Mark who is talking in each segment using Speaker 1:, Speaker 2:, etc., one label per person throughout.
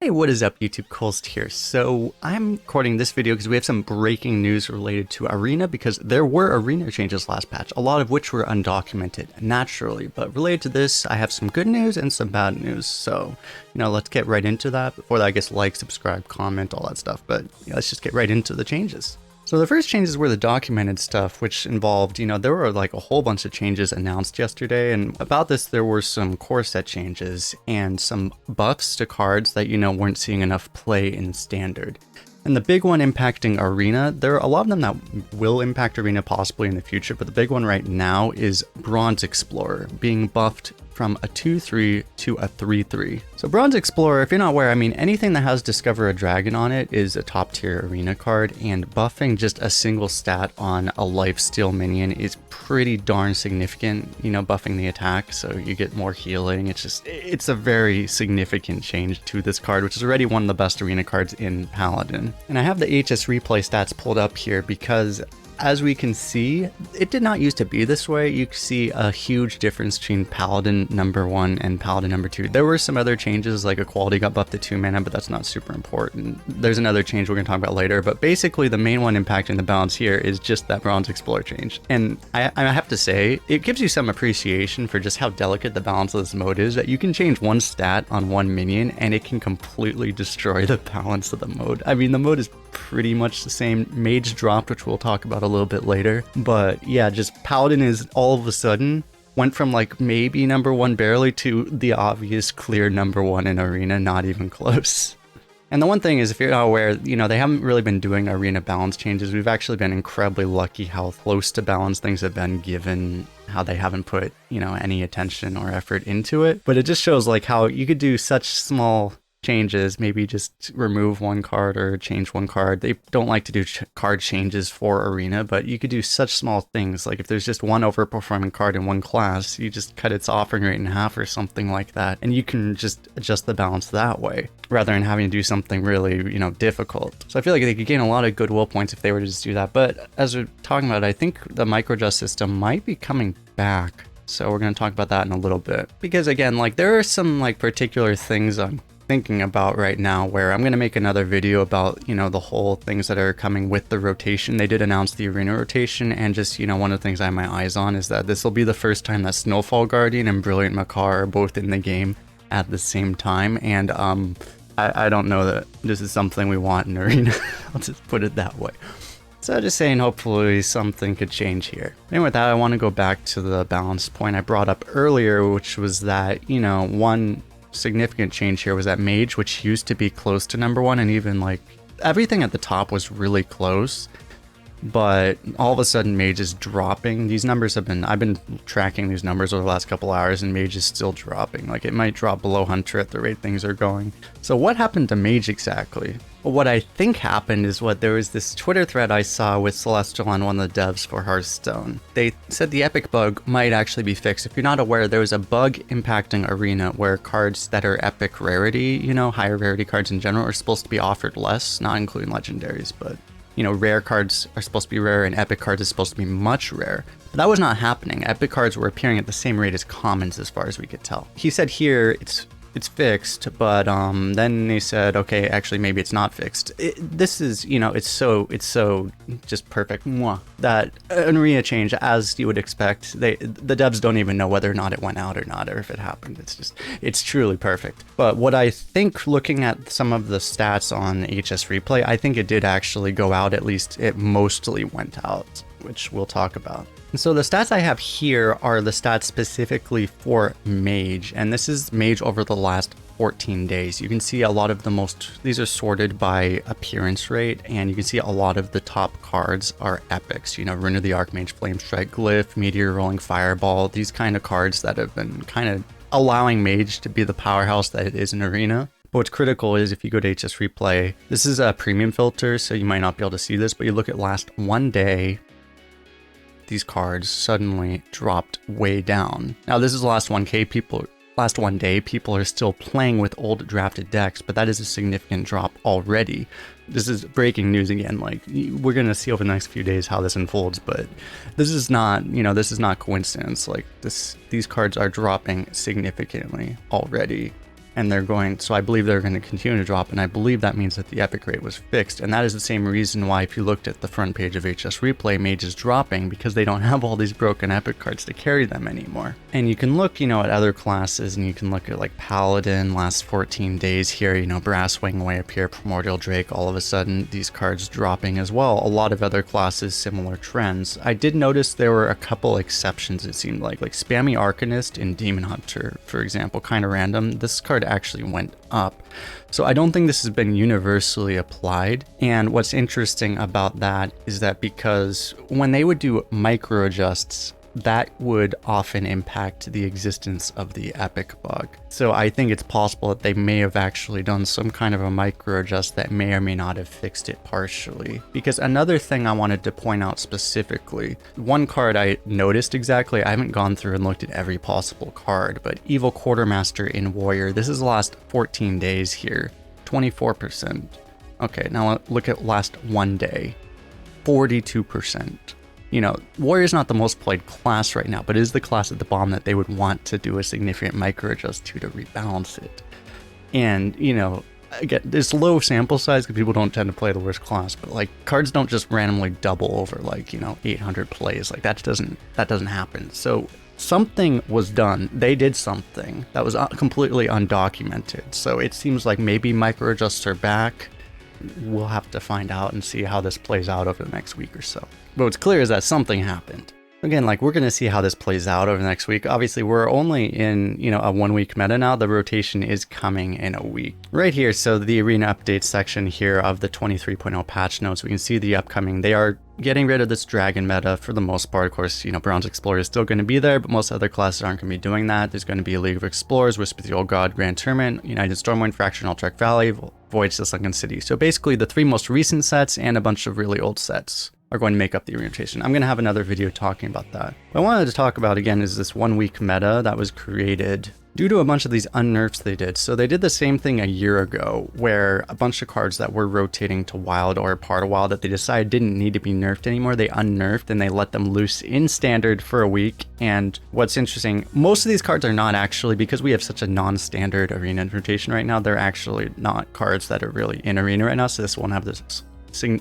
Speaker 1: Hey, what is up YouTube? Kolst here. So I'm recording this video because we have some breaking news related to Arena because there were Arena changes last patch, a lot of which were undocumented, naturally. But related to this, I have some good news and some bad news. So, let's get right into that. Before that, I guess like, subscribe, comment, all that stuff. But let's just get right into the changes. So the first changes were the documented stuff, which involved, there were like a whole bunch of changes announced yesterday, and about this there were some core set changes and some buffs to cards that, weren't seeing enough play in Standard. And the big one impacting Arena, there are a lot of them that will impact Arena possibly in the future, but the big one right now is Bronze Explorer being buffed from a 2/3 to a 3/3. So Bronze Explorer, if you're not aware, anything that has Discover a Dragon on it is a top tier Arena card, and buffing just a single stat on a lifesteal minion is pretty darn significant, buffing the attack so you get more healing. It's a very significant change to this card, which is already one of the best Arena cards in Paladin. And I have the HS replay stats pulled up here because, as we can see, it did not used to be this way. You can see a huge difference between Paladin number 1 and Paladin number 2. There were some other changes, like Equality got buffed to 2 mana, but that's not super important. There's another change we're going to talk about later, but basically the main one impacting the balance here is just that Bronze Explorer change. And I have to say, it gives you some appreciation for just how delicate the balance of this mode is, that you can change one stat on one minion and it can completely destroy the balance of the mode. The mode is pretty much the same. Mage dropped, which we'll talk about a little bit later, but yeah, just Paladin is all of a sudden went from like maybe number 1 barely to the obvious clear number 1 in Arena, not even close. And the one thing is, if you're not aware, they haven't really been doing Arena balance changes. We've actually been incredibly lucky how close to balance things have been, given how they haven't put, any attention or effort into it. But it just shows like how you could do such small changes, maybe just remove one card or change one card. They don't like to do card changes for Arena, but you could do such small things. Like if there's just one overperforming card in one class, you just cut its offering rate in half or something like that, and you can just adjust the balance that way, rather than having to do something really, difficult. So I feel like they could gain a lot of goodwill points if they were to just do that. But as we're talking about, I think the microadjust system might be coming back. So we're going to talk about that in a little bit. Because again, there are some particular things I'm thinking about right now, where I'm going to make another video about, the whole things that are coming with the rotation. They did announce the Arena rotation, and just, one of the things I have my eyes on is that this will be the first time that Snowfall Guardian and Brilliant Makar are both in the game at the same time. And I don't know that this is something we want in Arena. I'll just put it that way. So just saying, hopefully something could change here. And with that, I want to go back to the balance point I brought up earlier, which was that, one significant change here was that Mage, which used to be close to number 1, and even everything at the top was really close, but all of a sudden Mage is dropping. These numbers I've been tracking these numbers over the last couple hours, and Mage is still dropping. It might drop below Hunter at the rate things are going. So what happened to Mage exactly? Well, what I think happened is there was this Twitter thread I saw with Celestial and one of the devs for Hearthstone. They said the epic bug might actually be fixed. If you're not aware, there was a bug impacting Arena where cards that are epic rarity, higher rarity cards in general, are supposed to be offered less, not including legendaries, but rare cards are supposed to be rare and epic cards is supposed to be much rare. But that was not happening. Epic cards were appearing at the same rate as commons as far as we could tell. He said here it's fixed, but then they said, okay, actually maybe it's not fixed. This is, it's so just perfect that an Arena change, as you would expect, the devs don't even know whether or not it went out or not, or if it happened. It's truly perfect. But what I think, looking at some of the stats on HS replay, I think it did actually go out. At least it mostly went out, which we'll talk about. And so the stats I have here are the stats specifically for Mage, and this is Mage over the last 14 days. You can see a lot of these are sorted by appearance rate, and you can see a lot of the top cards are epics. Rune of the Archmage, Flame Strike, Glyph, Meteor Rolling Fireball, these kind of cards that have been kind of allowing Mage to be the powerhouse that it is in Arena. But what's critical is if you go to HS Replay, this is a premium filter, so you might not be able to see this, but you look at last 1 day, these cards suddenly dropped way down. Now this is the last 1 day, people are still playing with old drafted decks, but that is a significant drop already. This is breaking news again. We're gonna see over the next few days how this unfolds, but this is not, this is not coincidence. These cards are dropping significantly already. and so I believe they're going to continue to drop, and I believe that means that the epic rate was fixed. And that is the same reason why, if you looked at the front page of HS Replay, Mage is dropping, because they don't have all these broken epic cards to carry them anymore. And you can look, at other classes, and you can look at like Paladin, last 14 days here, Brasswing way up here, Primordial Drake, all of a sudden these cards dropping as well. A lot of other classes, similar trends. I did notice there were a couple exceptions, it seemed like Spammy Arcanist and Demon Hunter, for example, kind of random. This card actually went up. So I don't think this has been universally applied. And what's interesting about that is that because when they would do micro adjusts, that would often impact the existence of the epic bug. So I think it's possible that they may have actually done some kind of a micro adjust that may or may not have fixed it partially. Because another thing I wanted to point out specifically, one card I noticed exactly, I haven't gone through and looked at every possible card, but Evil Quartermaster in Warrior, this is the last 14 days here, 24%. Okay, now look at last one day, 42%. Warrior's not the most played class right now, but it is the class at the bottom that they would want to do a significant micro adjust to rebalance it. And, again, this low sample size because people don't tend to play the worst class, but cards don't just randomly double over 800 plays. That doesn't happen. So something was done. They did something that was completely undocumented. So it seems like maybe micro adjusts are back. We'll have to find out and see how this plays out over the next week or so. But what's clear is that something happened. Again, we're going to see how this plays out over the next week. Obviously, we're only in, a 1 week meta now. The rotation is coming in a week. Right here, so the arena updates section here of the 23.0 patch notes, we can see the upcoming. They are getting rid of this dragon meta for the most part. Of course, Bronze Explorer is still going to be there, but most other classes aren't going to be doing that. There's going to be a League of Explorers, Wisp of the Old God, Grand Tournament, United Stormwind, Fraction, Alterac Valley, Voyage to the Sunken City. So basically the 3 most recent sets and a bunch of really old sets are going to make up the arena rotation. I'm going to have another video talking about that. What I wanted to talk about again is this 1 week meta that was created due to a bunch of these unnerfs they did. So they did the same thing a year ago where a bunch of cards that were rotating to wild or part of wild that they decided didn't need to be nerfed anymore, they unnerfed and they let them loose in standard for a week. And what's interesting, most of these cards are not actually, because we have such a non-standard arena rotation right now, they're actually not cards that are really in arena right now. So this won't have this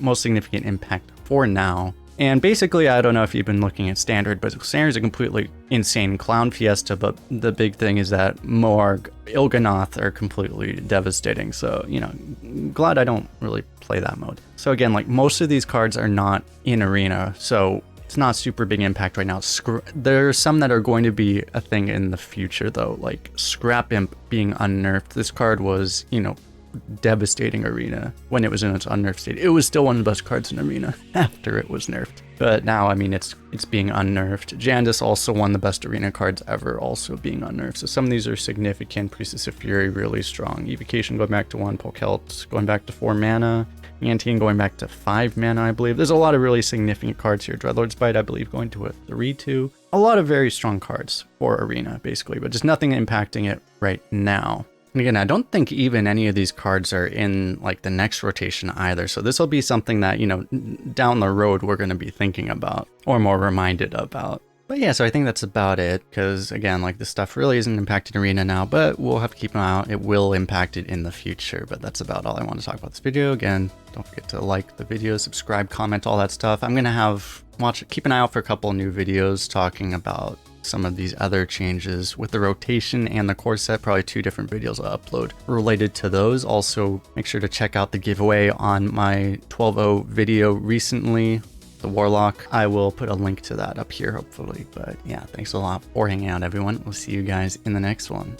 Speaker 1: most significant impact for now. And basically, I don't know if you've been looking at standard, but standard is a completely insane clown fiesta. But the big thing is that Moarg, Il'gynoth are completely devastating. So, glad I don't really play that mode. So again, most of these cards are not in arena, so it's not super big impact right now. There's some that are going to be a thing in the future though, like Scrap Imp being unnerfed. This card was, devastating arena when it was in its unnerfed state. It was still one of the best cards in arena after it was nerfed, but now it's being unnerfed. Jandis also one of the best arena cards ever, also being unnerfed. So some of these are significant. Priestess of Fury really strong, Evocation going back to 1, Polkelt going back to 4 mana, Antine going back to 5 mana, I believe. There's a lot of really significant cards here. Dreadlord's Bite, I believe, going to a 3/2. A lot of very strong cards for arena basically, but just nothing impacting it right now. And again, I don't think even any of these cards are in the next rotation either. So this will be something that, down the road we're going to be thinking about or more reminded about. But yeah, so I think that's about it because again, this stuff really isn't impacting arena now, but we'll have to keep an eye out. It will impact it in the future, but that's about all I want to talk about this video. Again, don't forget to like the video, subscribe, comment, all that stuff. I'm going to keep an eye out for a couple new videos talking about some of these other changes with the rotation and the core set. Probably 2 different videos I'll upload related to those. Also, make sure to check out the giveaway on my 12.0 video recently, the Warlock. I will put a link to that up here hopefully. But yeah, thanks a lot for hanging out everyone. We'll see you guys in the next one.